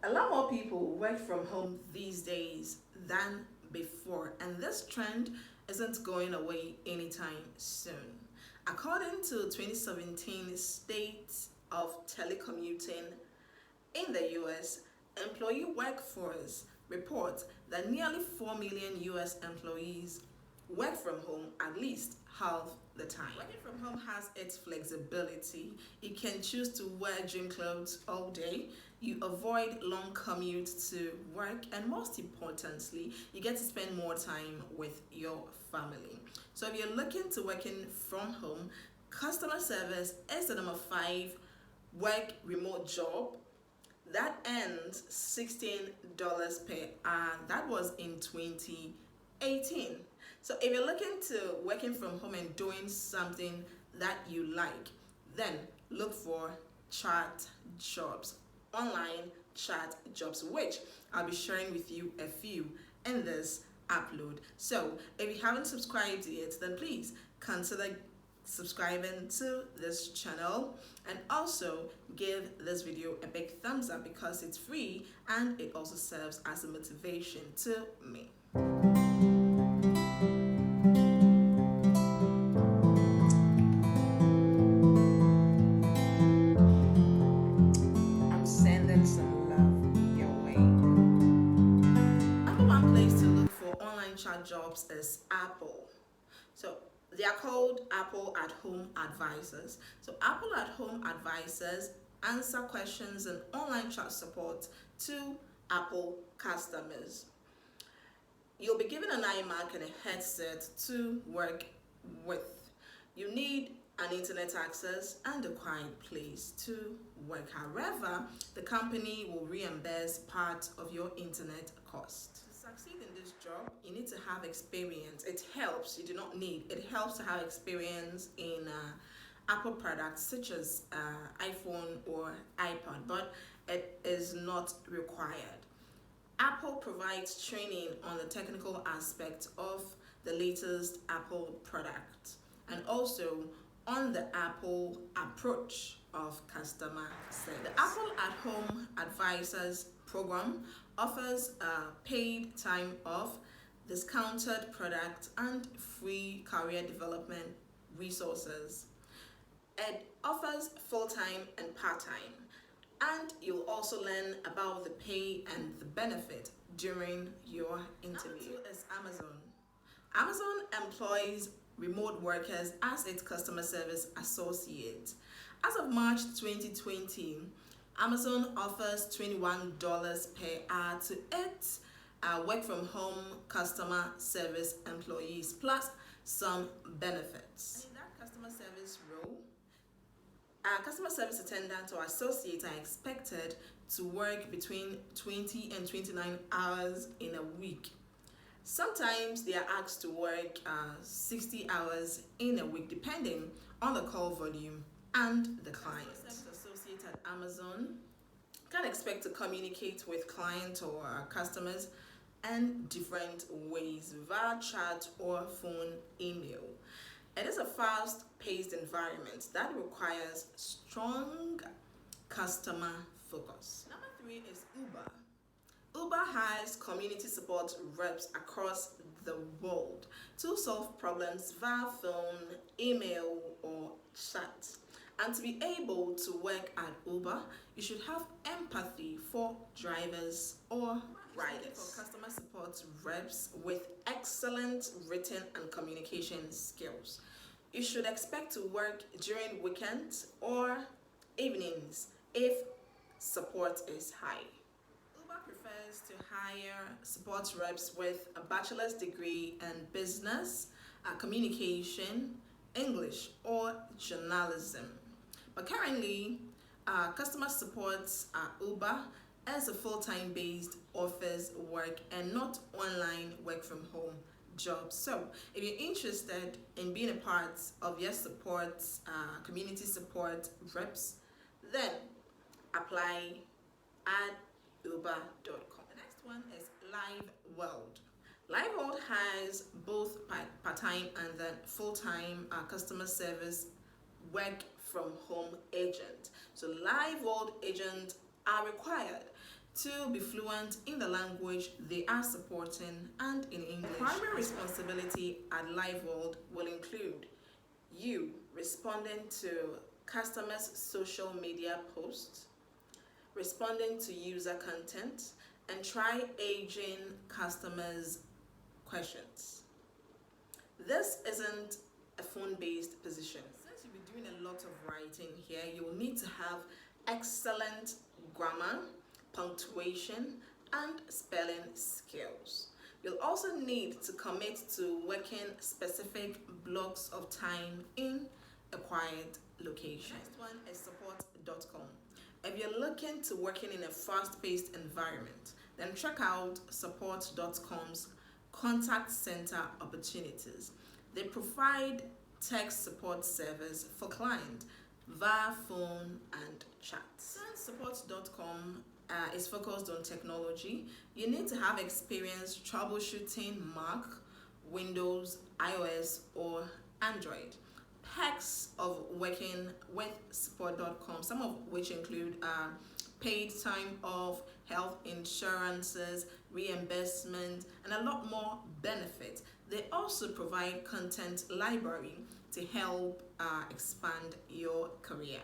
A lot more people work from home these days than before, and this trend isn't going away anytime soon. According to 2017 State of Telecommuting in the US, employee workforce reports that nearly 4 million US employees work from home at least half the time. Working from home has its flexibility. You can choose to wear gym clothes all day. You avoid long commutes to work, and most importantly, you get to spend more time with your family. So if you're looking to working from home, customer service is the number 5 work remote job that earns $16 per hour. That was in 2018. So if you're looking to working from home and doing something that you like, then look for chat jobs, online chat jobs, which I'll be sharing with you a few in this upload. So if you haven't subscribed yet, then please consider subscribing to this channel, and also give this video a big thumbs up because it's free and it also serves as a motivation to me. I'm sending some love your way. Number one place to look for online chat jobs is Apple. So they are called Apple at Home Advisors. So Apple at Home Advisors answer questions and online chat support to Apple customers. You'll be given an iMac and a headset to work with. You need an internet access and a quiet place to work. However, the company will reimburse part of your internet cost. To succeed in this job, you need to have experience. It helps, you do not need. It helps to have experience in Apple products such as iPhone or iPad, but it is not required. Apple provides training on the technical aspect of the latest Apple product and also on the Apple approach of customer service. The Apple at Home Advisors program offers paid time off, discounted product, and free career development resources. It offers full-time and part-time, and you'll also learn about the pay and the benefit during your interview. Number 2 is Amazon. Amazon employs remote workers as its customer service associate. As of March 2020, Amazon offers $21 per hour to its work from home customer service employees plus some benefits. And in that customer service role, customer service attendant or associate are expected to work between 20 and 29 hours in a week. Sometimes they are asked to work 60 hours in a week depending on the call volume and the client. Customer service associate at Amazon can expect to communicate with clients or customers in different ways via chat or phone, email. It is a fast-paced environment that requires strong customer focus. Number 3 is Uber. Uber has community support reps across the world to solve problems via phone, email, or chat. And to be able to work at Uber, you should have empathy for drivers or riders. For customer support reps with excellent written and communication skills. You should expect to work during weekends or evenings if support is high. Uber prefers to hire support reps with a bachelor's degree in business, communication, English, or journalism. But currently, customer support at Uber is a full-time based office work and not online work from home job. So if you're interested in being a part of your support, community support reps, then apply at uber.com. The next one is Live World. Live World has both part-time and then full-time customer service work from home agent. So Live World agents are required to be fluent in the language they are supporting and in English. Primary responsibility at Live World will include you responding to customers' social media posts, responding to user content, and tri-aging customers' questions. This isn't a phone-based position. Since you'll be doing a lot of writing here, you'll need to have excellent grammar, punctuation, and spelling skills. You'll also need to commit to working specific blocks of time in a quiet location. Next one is support.com. If you're looking to working in a fast-paced environment, then check out support.com's contact center opportunities. They provide tech support service for clients via phone and chat. Since support.com is focused on technology, you need to have experience troubleshooting Mac, Windows, iOS, or Android. Perks of working with support.com, some of which include paid time off, health insurances, reimbursement, and a lot more benefits. They also provide content library to help expand your career.